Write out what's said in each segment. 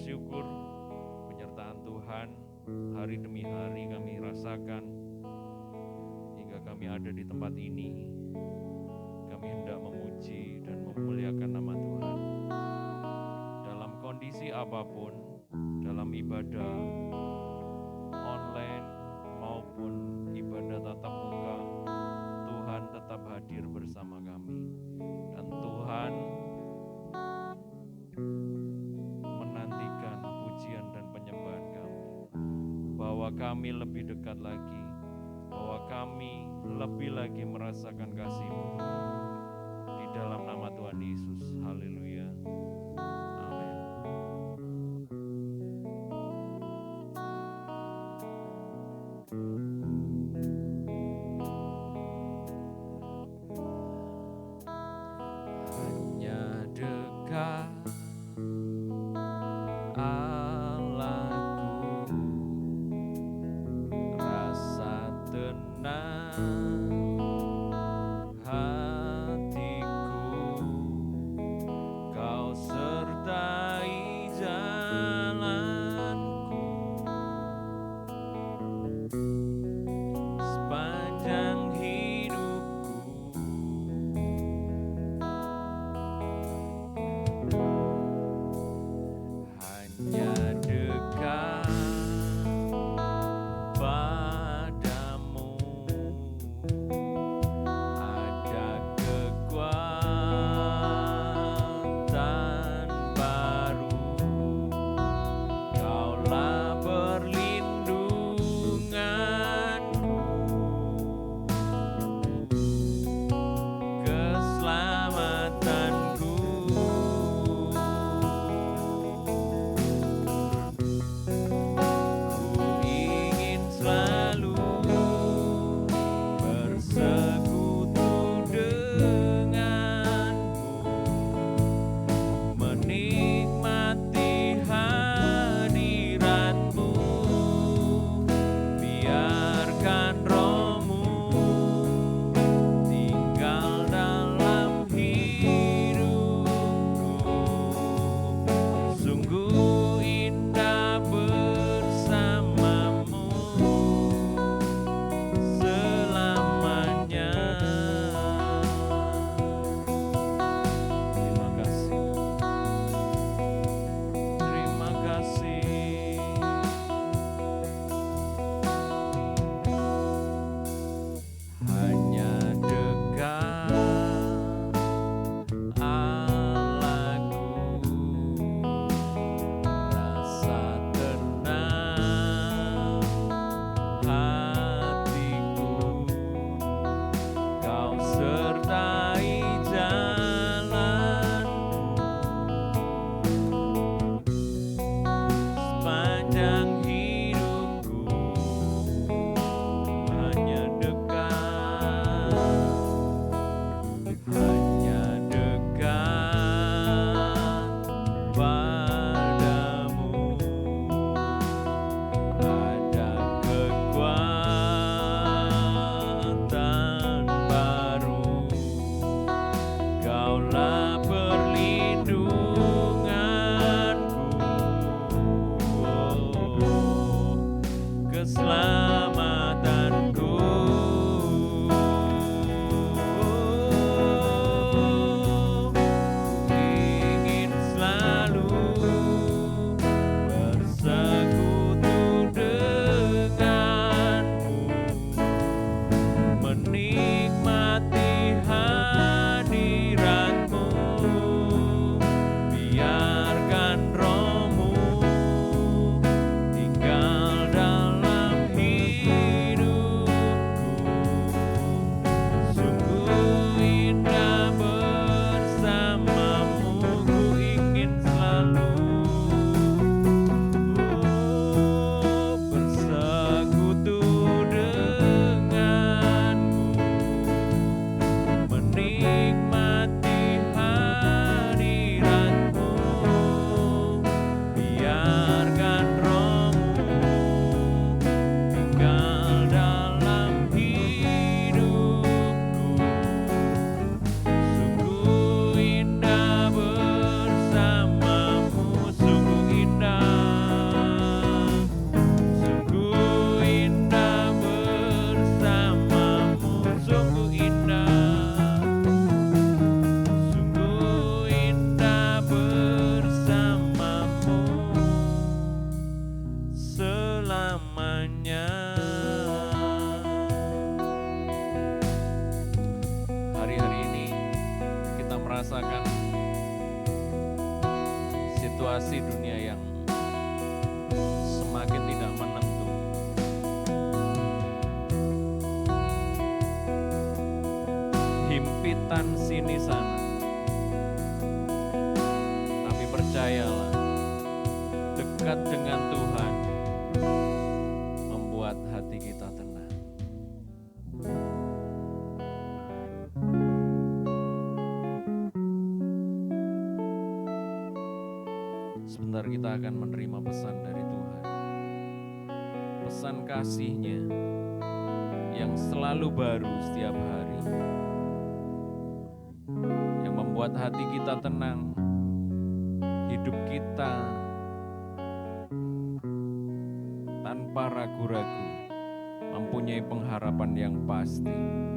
bersyukur penyertaan Tuhan hari demi hari kami rasakan hingga kami ada di tempat ini. Kami hendak memuji dan memuliakan nama Tuhan. Dalam kondisi apapun, dalam ibadah online maupun ibadah tatap muka, Tuhan tetap hadir bersama kami. Dan Tuhan menantikan pujian dan penyembahan kami, bahwa kami lebih dekat lagi, bahwa kami lebih lagi merasakan kasih-Mu Tuhan. Di dalam nama Tuhan Yesus, haleluya, amin. Hanya dekat Allahku, rasa tenang hatiku, Kau sertai jalanku sepanjang hidupku. Hanya dekat padamu ada kekuatan baru. Kaulah perlindunganku, keselamatanku. Ku ingin selalu bersekutu denganmu, menikmati hadiratmu. Biarkan Roh-Mu tinggal dalam hidupku. Sungguh indah bersamamu selamanya. Terima kasih, terima kasih. Hanya dekat Allahku, rasa tenang hatiku, Kau sertai jalanku sepanjang hidupku. Hanya dekat, hanya dekat padamu ada kekuatan baru. Kaulah perlindunganku, keselamatanku. Ingin selalu bersekutu denganmu, menikmati hadiratmu. Biarkan Roh-Mu tinggal dalam hidupku. situasi dunia yang semakin tidak menentu. Himpitan sini sana. Tapi percayalah, dekat dengan Tuhan membuat hati kita tenang. Sebentar kita akan menerima pesan dari Tuhan. Pesan kasih-Nya yang selalu baru setiap hari. Yang membuat hati kita tenang. Hidup kita tanpa ragu-ragu mempunyai pengharapan yang pasti.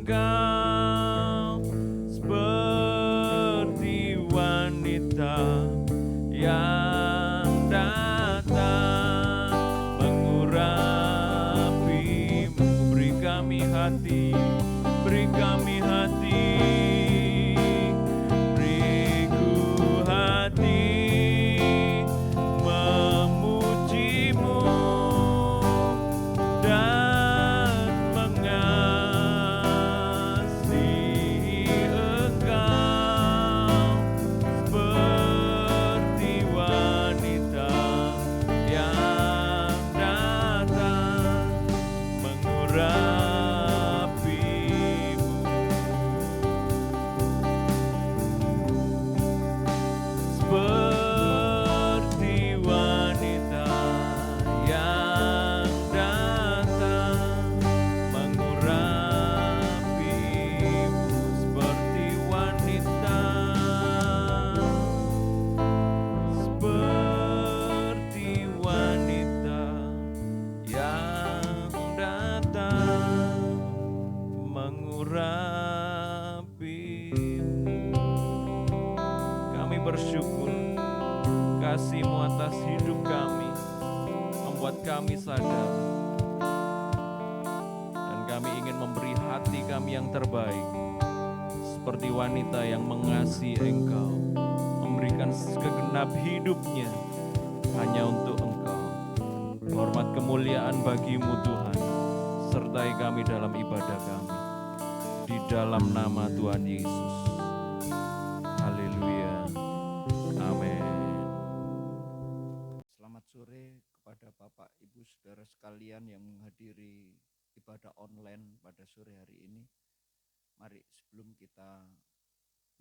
Engkau seperti wanita yang datang mengurapimu. Beri kami hati, beri kami hati, beriku hati memujimu dan mengasihi Engkau seperti wanita yang datang mengurapimu. Seperti wanita yang datang mengurapimu, seperti wanita, seperti wanita yang datang mengurapimu. Kami bersyukur kasih-Mu atas hidup kami membuat kami sadar, dan kami ingin memberi hati kami yang terbaik seperti wanita yang mengasihi Engkau, memberikan segenap hidupnya hanya untuk Engkau. Hormat kemuliaan bagi-Mu Tuhan, sertai kami dalam ibadah kami, di dalam nama Tuhan Yesus. Haleluya. Amin. Selamat sore kepada Bapak, Ibu, Saudara sekalian yang menghadiri ibadah online pada sore hari ini. Mari sebelum kita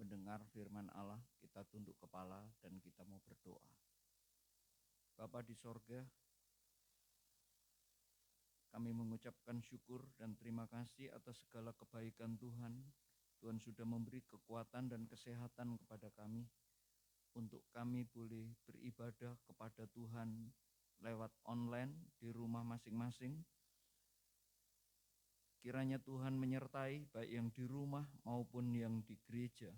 mendengar firman Allah, kita tunduk kepala dan kita mau berdoa. Bapa di sorga, kami mengucapkan syukur dan terima kasih atas segala kebaikan Tuhan. Tuhan sudah memberi kekuatan dan kesehatan kepada kami untuk kami boleh beribadah kepada Tuhan lewat online di rumah masing-masing. Kiranya Tuhan menyertai baik yang di rumah maupun yang di gereja.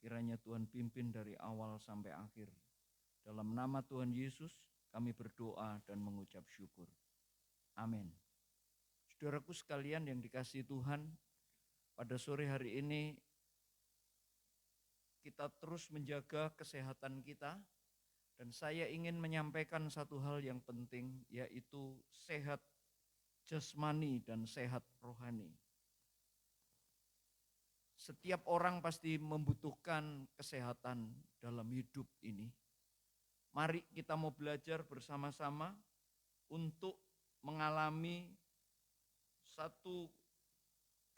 Kiranya Tuhan pimpin dari awal sampai akhir. Dalam nama Tuhan Yesus kami berdoa dan mengucap syukur. Amin. Saudaraku sekalian yang dikasihi Tuhan, pada sore hari ini kita terus menjaga kesehatan kita, dan saya ingin menyampaikan satu hal yang penting, yaitu sehat jasmani dan sehat rohani. Setiap orang pasti membutuhkan kesehatan dalam hidup ini. Mari kita mau belajar bersama-sama untuk mengalami satu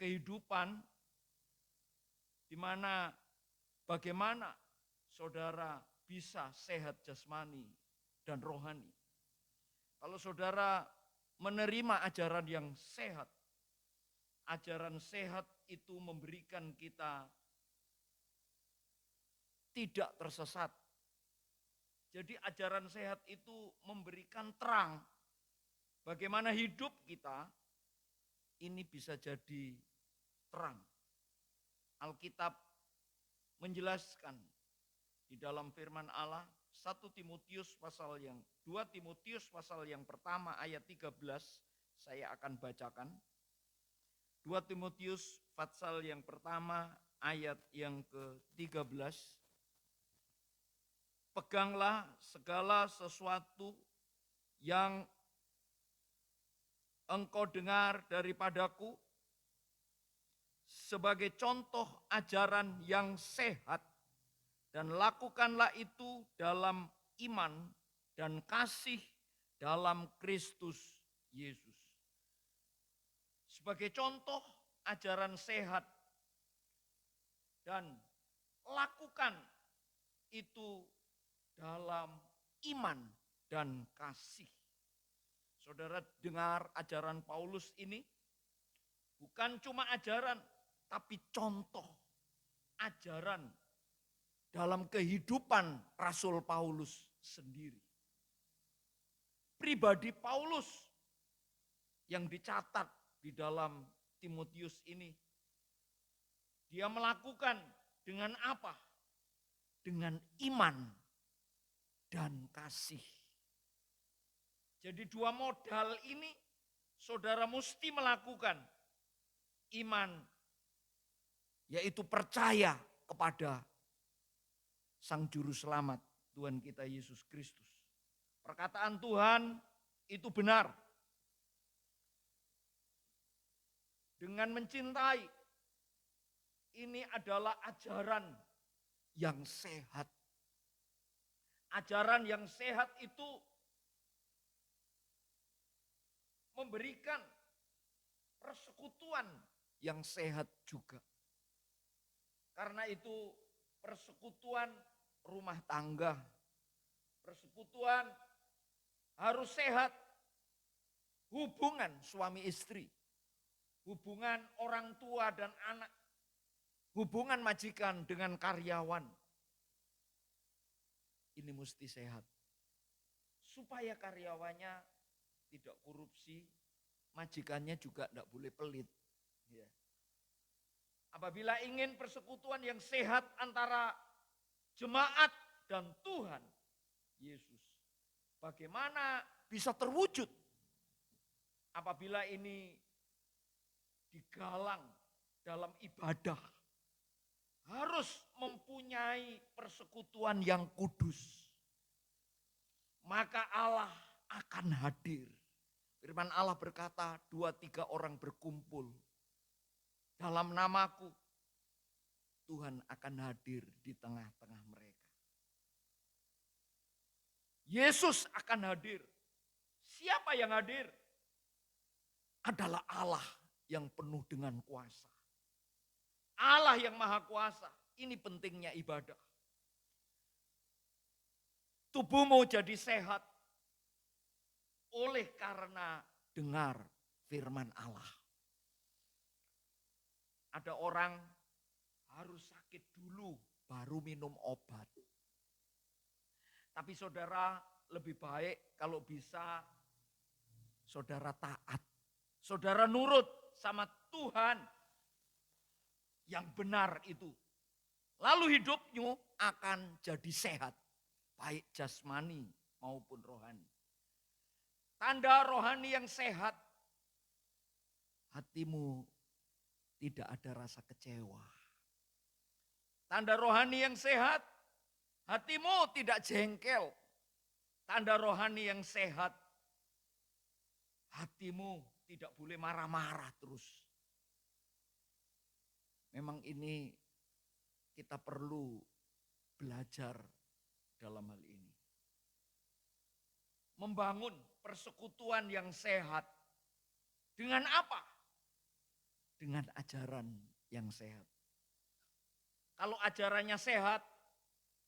kehidupan di mana bagaimana saudara bisa sehat jasmani dan rohani. Kalau saudara menerima ajaran yang sehat, ajaran sehat itu memberikan kita tidak tersesat. Jadi ajaran sehat itu memberikan terang bagaimana hidup kita ini bisa jadi terang. Alkitab menjelaskan di dalam firman Allah 2 Timotius pasal yang pertama ayat 13, saya akan bacakan. 2 Timotius pasal yang pertama ayat yang ke-13. Peganglah segala sesuatu yang engkau dengar daripadaku sebagai contoh ajaran yang sehat, dan lakukanlah itu dalam iman dan kasih dalam Kristus Yesus. Sebagai contoh ajaran sehat, dan lakukan itu dalam iman dan kasih. Saudara dengar ajaran Paulus ini, bukan cuma ajaran, tapi contoh ajaran dalam kehidupan Rasul Paulus sendiri. Pribadi Paulus yang dicatat di dalam Timotius ini Dia melakukan dengan apa? Dengan iman dan kasih. Jadi dua modal ini saudara mesti melakukan. Iman, yaitu percaya kepada Sang Juru Selamat, Tuhan kita Yesus Kristus. Perkataan Tuhan itu benar. Dengan mencintai, ini adalah ajaran yang sehat. Ajaran yang sehat itu memberikan persekutuan yang sehat juga. Karena itu persekutuan rumah tangga, persekutuan harus sehat. Hubungan suami istri, hubungan orang tua dan anak, hubungan majikan dengan karyawan. Ini mesti sehat. Supaya karyawannya tidak korupsi, majikannya juga tidak boleh pelit. Ya. Apabila ingin persekutuan yang sehat antara jemaat dan Tuhan Yesus, bagaimana bisa terwujud? Apabila ini digalang dalam ibadah, harus mempunyai persekutuan yang kudus. Maka Allah akan hadir. Firman Allah berkata, 2-3 orang berkumpul dalam namaku, Tuhan akan hadir di tengah-tengah mereka. Yesus akan hadir. Siapa yang hadir? Adalah Allah yang penuh dengan kuasa. Allah yang maha kuasa. Ini pentingnya ibadah. Tubuhmu jadi sehat oleh karena dengar firman Allah. Ada orang harus sakit dulu baru minum obat. Tapi saudara lebih baik kalau bisa saudara taat. Saudara nurut sama Tuhan yang benar itu. Lalu hidupmu akan jadi sehat. Baik jasmani maupun rohani. Tanda rohani yang sehat. Hatimu tidak ada rasa kecewa. Tanda rohani yang sehat, hatimu tidak jengkel. Tanda rohani yang sehat, hatimu tidak boleh marah-marah terus. Memang ini kita perlu belajar dalam hal ini. Membangun persekutuan yang sehat. Dengan apa? Dengan ajaran yang sehat. Kalau ajarannya sehat,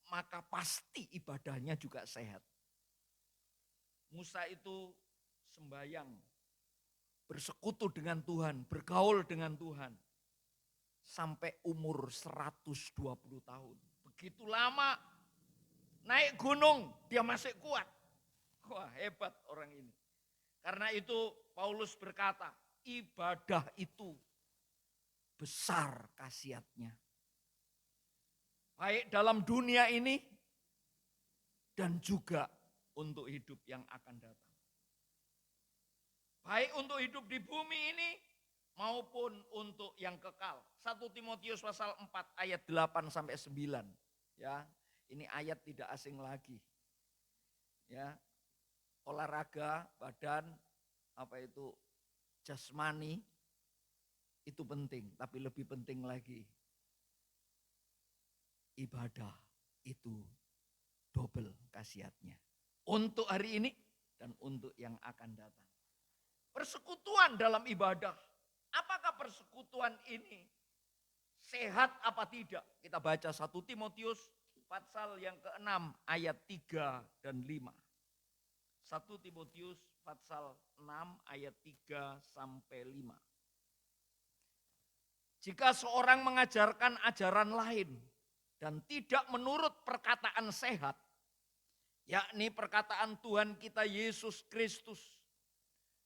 maka pasti ibadahnya juga sehat. Musa itu sembahyang, bersekutu dengan Tuhan, bergaul dengan Tuhan. Sampai umur 120 tahun. Begitu lama naik gunung, dia masih kuat. Wah, hebat orang ini. Karena itu Paulus berkata, ibadah itu besar khasiatnya. Baik dalam dunia ini dan juga untuk hidup yang akan datang. Baik untuk hidup di bumi ini maupun untuk yang kekal. 1 Timotius pasal 4 ayat 8 sampai 9. Ya, ini ayat tidak asing lagi. Ya. Olahraga badan jasmani itu penting, tapi lebih penting lagi ibadah itu double khasiatnya. Untuk hari ini dan untuk yang akan datang. Persekutuan dalam ibadah. Apakah persekutuan ini sehat apa tidak? Kita baca 1 Timotius pasal yang ke-6 ayat 3 dan 5. 1 Timotius pasal 6 ayat 3 sampai 5. Jika seorang mengajarkan ajaran lain dan tidak menurut perkataan sehat, yakni perkataan Tuhan kita Yesus Kristus,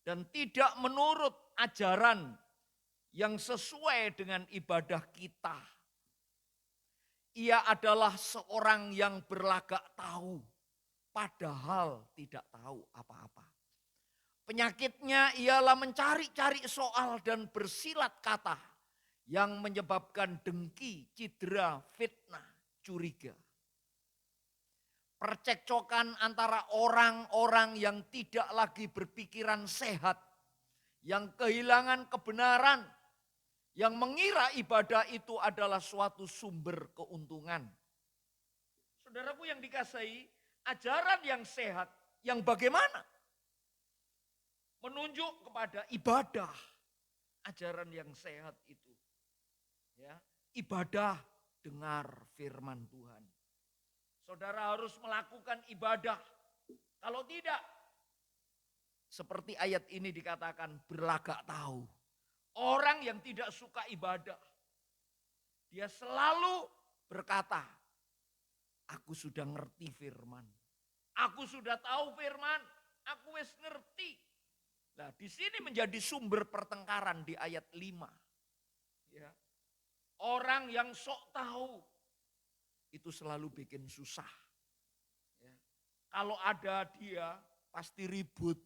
dan tidak menurut ajaran yang sesuai dengan ibadah kita. Ia adalah seorang yang berlagak tahu, padahal tidak tahu apa-apa. Penyakitnya ialah mencari-cari soal dan bersilat kata yang menyebabkan dengki, cedera, fitnah, curiga. Percekcokan antara orang-orang yang tidak lagi berpikiran sehat, yang kehilangan kebenaran, yang mengira ibadah itu adalah suatu sumber keuntungan. Saudaraku yang dikasihi, ajaran yang sehat, yang bagaimana? Menunjuk kepada ibadah. Ajaran yang sehat itu. Ya, ibadah dengar firman Tuhan. Saudara harus melakukan ibadah. Kalau tidak, seperti ayat ini dikatakan berlagak tahu. Orang yang tidak suka ibadah, dia selalu berkata, aku sudah ngerti firman. Aku sudah tahu firman, aku wis ngerti. Nah, di sini menjadi sumber pertengkaran di ayat 5. Ya. Orang yang sok tahu itu selalu bikin susah. Ya. Kalau ada dia pasti ribut.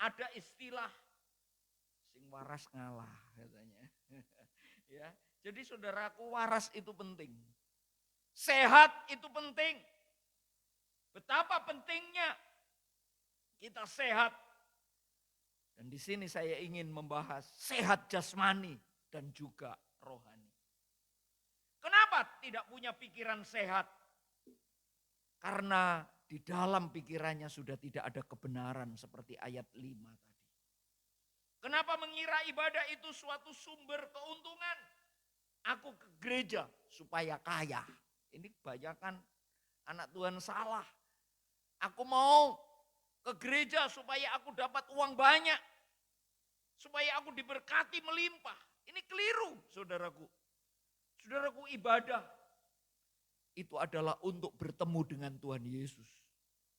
Ada istilah sing waras ngalah katanya. Ya. Jadi saudaraku, waras itu penting. Sehat itu penting. Betapa pentingnya kita sehat. Dan di sini saya ingin membahas sehat jasmani dan juga rohani. Kenapa tidak punya pikiran sehat? Karena di dalam pikirannya sudah tidak ada kebenaran seperti ayat 5 tadi. Kenapa mengira ibadah itu suatu sumber keuntungan? Aku ke gereja supaya kaya. Ini kebanyakan anak Tuhan salah. Aku mau ke gereja supaya aku dapat uang banyak. Supaya aku diberkati melimpah. Ini keliru, saudaraku. Saudaraku, ibadah itu adalah untuk bertemu dengan Tuhan Yesus.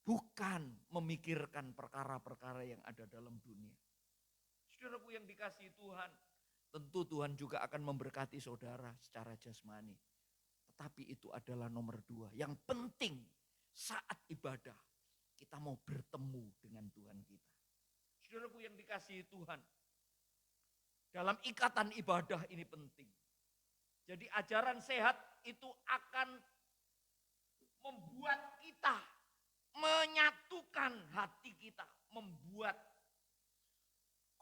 Bukan memikirkan perkara-perkara yang ada dalam dunia. Saudaraku yang dikasihi Tuhan, tentu Tuhan juga akan memberkati saudara secara jasmani. Tetapi itu adalah nomor 2. Yang penting saat ibadah, kita mau bertemu dengan Tuhan kita. Saudaraku yang dikasihi Tuhan, dalam ikatan ibadah ini penting. Jadi ajaran sehat itu akan membuat kita, menyatukan hati kita, membuat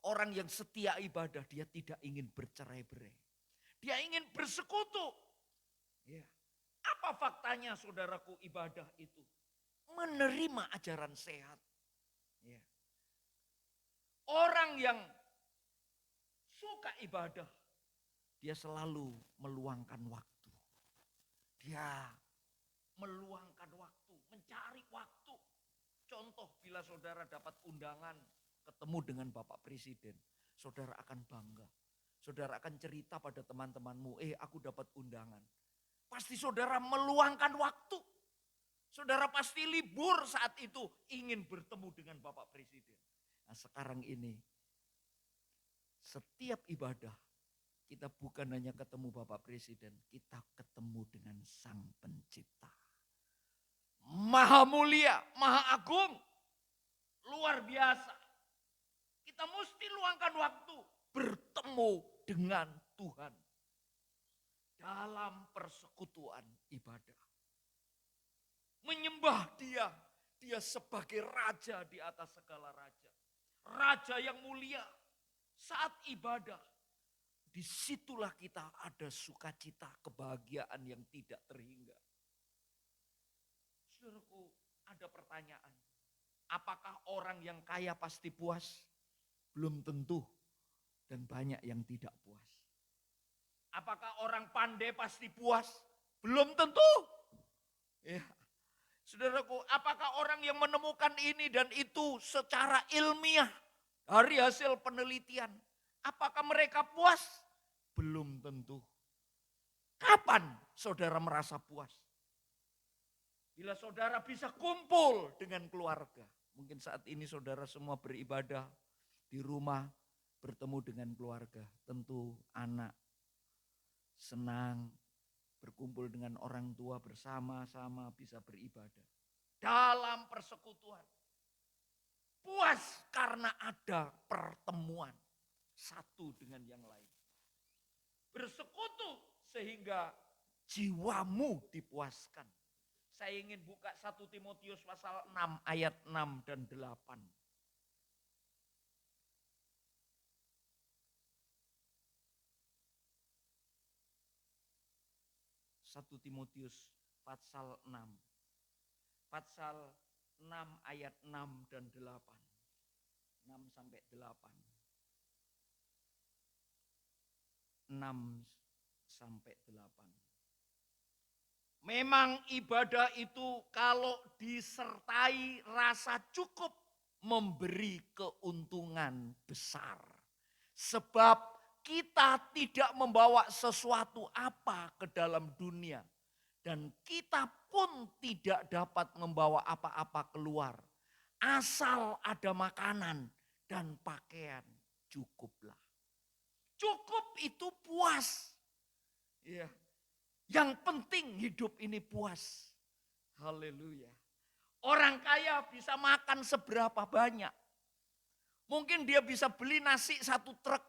orang yang setia ibadah, dia tidak ingin bercerai-berai. Dia ingin bersekutu. Ya. Apa faktanya saudaraku ibadah itu? Menerima ajaran sehat. Ya. Orang yang suka ibadah, dia selalu meluangkan waktu. Dia meluangkan waktu, mencari waktu. Contoh, bila saudara dapat undangan ketemu dengan Bapak Presiden, saudara akan bangga. Saudara akan cerita pada teman-temanmu, aku dapat undangan. Pasti saudara meluangkan waktu. Saudara pasti libur saat itu ingin bertemu dengan Bapak Presiden. Nah, sekarang ini setiap ibadah kita bukan hanya ketemu Bapak Presiden, kita ketemu dengan Sang Pencipta. Maha mulia, maha agung, luar biasa. Kita mesti luangkan waktu bertemu dengan Tuhan dalam persekutuan ibadah. Menyembah dia, dia sebagai raja di atas segala raja. Raja yang mulia. Saat ibadah, disitulah kita ada sukacita, kebahagiaan yang tidak terhingga. Saudaraku, ada pertanyaan. Apakah orang yang kaya pasti puas? Belum tentu. Dan banyak yang tidak puas. Apakah orang pandai pasti puas? Belum tentu. Ya. Saudaraku, apakah orang yang menemukan ini dan itu secara ilmiah dari hasil penelitian, apakah mereka puas? Belum tentu. Kapan saudara merasa puas? Bila saudara bisa kumpul dengan keluarga. Mungkin saat ini saudara semua beribadah di rumah bertemu dengan keluarga. Tentu anak senang berkumpul dengan orang tua bersama-sama bisa beribadah. Dalam persekutuan. Puas karena ada pertemuan satu dengan yang lain. Bersekutu sehingga jiwamu dipuaskan. Saya ingin buka 1 Timotius pasal 6 ayat 6 dan 8. 1 Timotius pasal 6. Pasal 6 ayat 6 dan 8. 6 sampai 8. 6 sampai 8. Memang ibadah itu kalau disertai rasa cukup memberi keuntungan besar. Sebab kita tidak membawa sesuatu apa ke dalam dunia. Dan kita pun tidak dapat membawa apa-apa keluar. Asal ada makanan dan pakaian, cukuplah. Cukup itu puas. Ya. Yang penting hidup ini puas. Haleluya. Orang kaya bisa makan seberapa banyak. Mungkin dia bisa beli nasi 1 truk.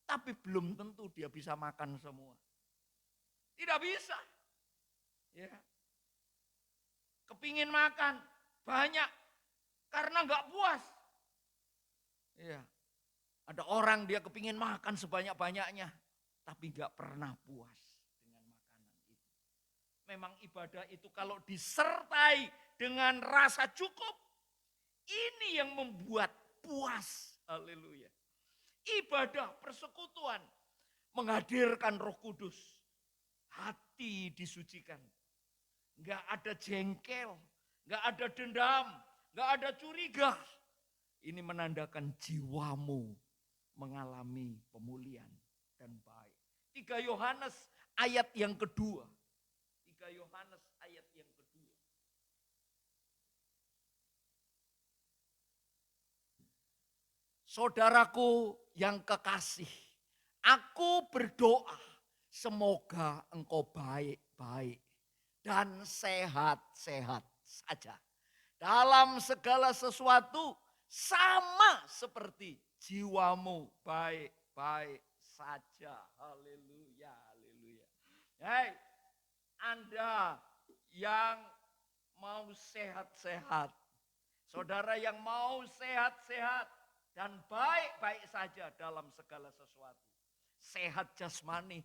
Tapi belum tentu dia bisa makan semua. Tidak bisa. Ya. Kepingin makan banyak karena enggak puas. Ya. Ada orang dia kepingin makan sebanyak-banyaknya. Tapi enggak pernah puas dengan makanan itu. Memang ibadah itu kalau disertai dengan rasa cukup. Ini yang membuat puas. Haleluya. Ibadah persekutuan menghadirkan Roh Kudus. Hati disucikan. Enggak ada jengkel, enggak ada dendam, enggak ada curiga. Ini menandakan jiwamu mengalami pemulihan dan baik. 3 Yohanes ayat yang kedua. 3 Yohanes ayat yang kedua. Saudaraku yang kekasih, aku berdoa semoga engkau baik-baik dan sehat-sehat saja. Dalam segala sesuatu sama seperti jiwamu baik-baik saja. Haleluya, haleluya. Hei, Anda yang mau sehat-sehat, saudara yang mau sehat-sehat, dan baik-baik saja dalam segala sesuatu. Sehat jasmani,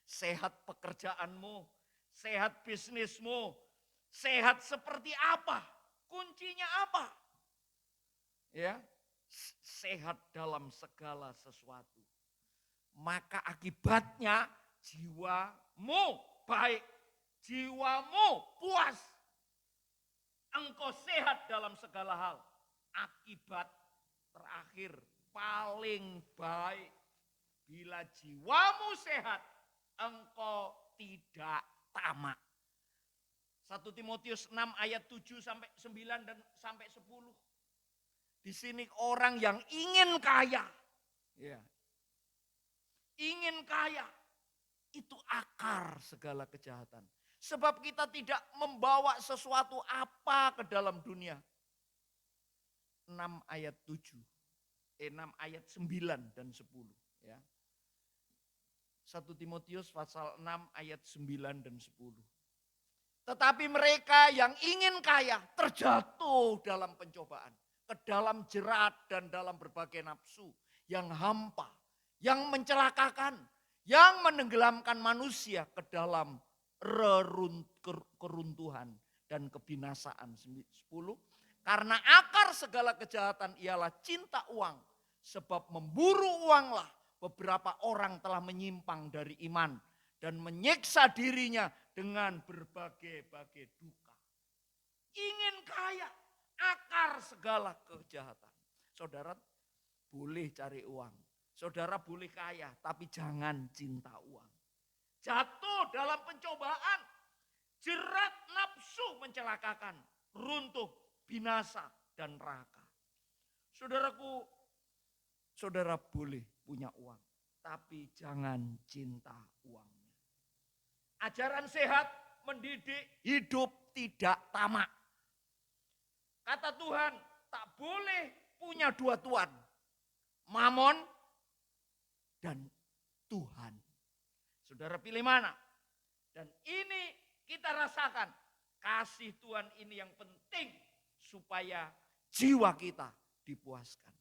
sehat pekerjaanmu, sehat bisnismu, sehat seperti apa? Kuncinya apa? Ya, sehat dalam segala sesuatu. Maka akibatnya jiwamu baik, jiwamu puas. Engkau sehat dalam segala hal. Akibat terakhir paling baik, bila jiwamu sehat, engkau tidak tamak. 1 Timotius 6 ayat 7 sampai 9 dan sampai 10. Di sini orang yang ingin kaya, ya, ingin kaya, itu akar segala kejahatan. Sebab kita tidak membawa sesuatu apa ke dalam dunia. 6 ayat 7, 6 ayat 9 dan 10. Ya. 1 Timotius pasal 6 ayat 9 dan 10. Tetapi mereka yang ingin kaya terjatuh dalam pencobaan, ke dalam jerat dan dalam berbagai nafsu yang hampa, yang mencelakakan, yang menenggelamkan manusia ke dalam keruntuhan dan kebinasaan. 10. Karena akar segala kejahatan ialah cinta uang. Sebab memburu uanglah beberapa orang telah menyimpang dari iman. Dan menyiksa dirinya dengan berbagai-bagai duka. Ingin kaya, akar segala kejahatan. Saudara boleh cari uang. Saudara boleh kaya, tapi jangan cinta uang. Jatuh dalam pencobaan, jerat nafsu mencelakakan, runtuh, binasa dan neraka. Saudaraku, saudara boleh punya uang. Tapi jangan cinta uangnya. Ajaran sehat mendidik hidup tidak tamak. Kata Tuhan, tak boleh punya dua tuan. Mamon dan Tuhan. Saudara pilih mana? Dan ini kita rasakan. Kasih Tuhan ini yang penting supaya jiwa kita dipuaskan.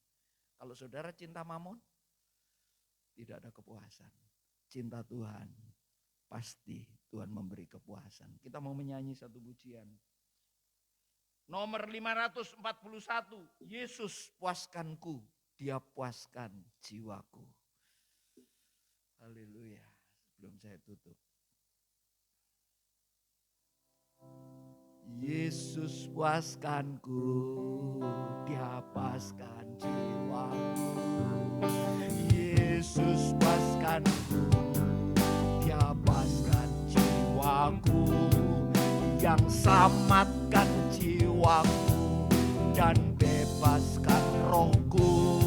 Kalau saudara cinta mamon, tidak ada kepuasan. Cinta Tuhan, pasti Tuhan memberi kepuasan. Kita mau menyanyi satu pujian. Nomor 541, Yesus puaskanku, Dia puaskan jiwaku. Haleluya. Sebelum saya tutup. Yesus puaskanku, Dia puaskan jiwaku. Yesus puaskanku, Dia puaskan jiwaku. Yang selamatkan jiwaku dan bebaskan rohku.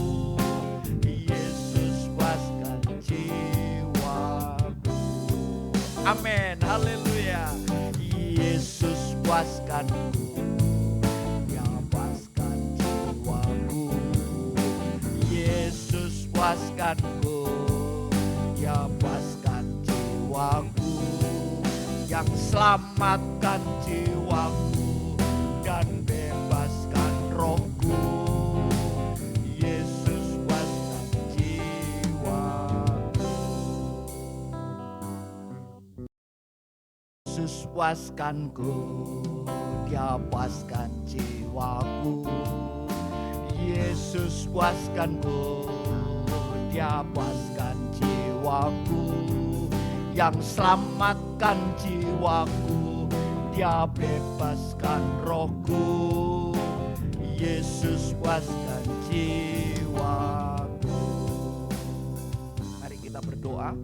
Yesus puaskan jiwaku. Amin, haleluya. Yesus puaskanku, Dia puaskan jiwaku. Yesus puaskanku, Dia puaskan jiwaku. Yang selamatkan jiwaku dan bebaskan rohku. Yesus puaskan jiwaku. Yesus puaskanku, Dia puaskan jiwaku. Yesus puaskanku, Dia puaskan jiwaku. Yang selamatkan jiwaku, Dia bebaskan rohku. Yesus puaskan jiwaku. Mari kita berdoa.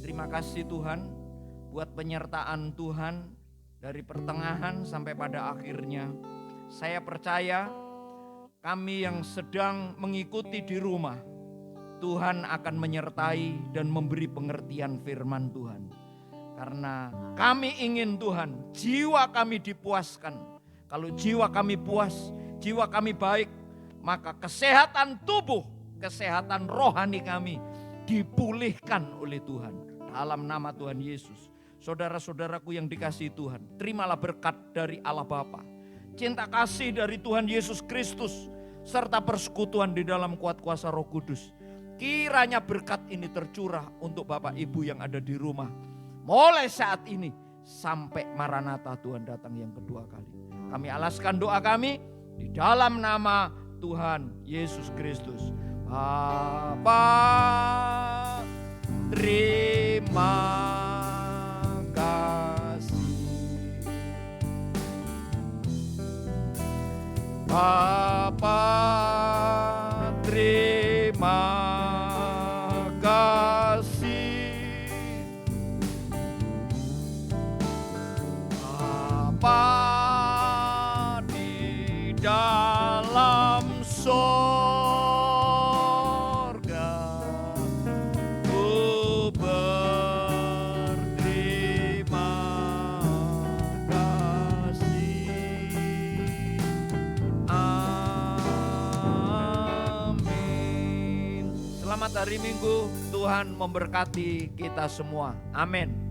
Terima kasih Tuhan buat penyertaan Tuhan dari pertengahan sampai pada akhirnya. Saya percaya kami yang sedang mengikuti di rumah, Tuhan akan menyertai dan memberi pengertian firman Tuhan. Karena kami ingin Tuhan, jiwa kami dipuaskan. Kalau jiwa kami puas, jiwa kami baik, maka kesehatan tubuh, kesehatan rohani kami dipulihkan oleh Tuhan. Dalam nama Tuhan Yesus. Saudara-saudaraku yang dikasihi Tuhan, terimalah berkat dari Allah Bapa, cinta kasih dari Tuhan Yesus Kristus, serta persekutuan di dalam kuat kuasa Roh Kudus. Kiranya berkat ini tercurah untuk Bapak Ibu yang ada di rumah. Mulai saat ini sampai Maranatha Tuhan datang yang kedua kali. Kami alaskan doa kami di dalam nama Tuhan Yesus Kristus. Bapa, terima kasih. Bapa, terima kasih. Bapa di dalam sorga, ku berterima kasih. Amin. Selamat hari Minggu, Tuhan memberkati kita semua. Amin.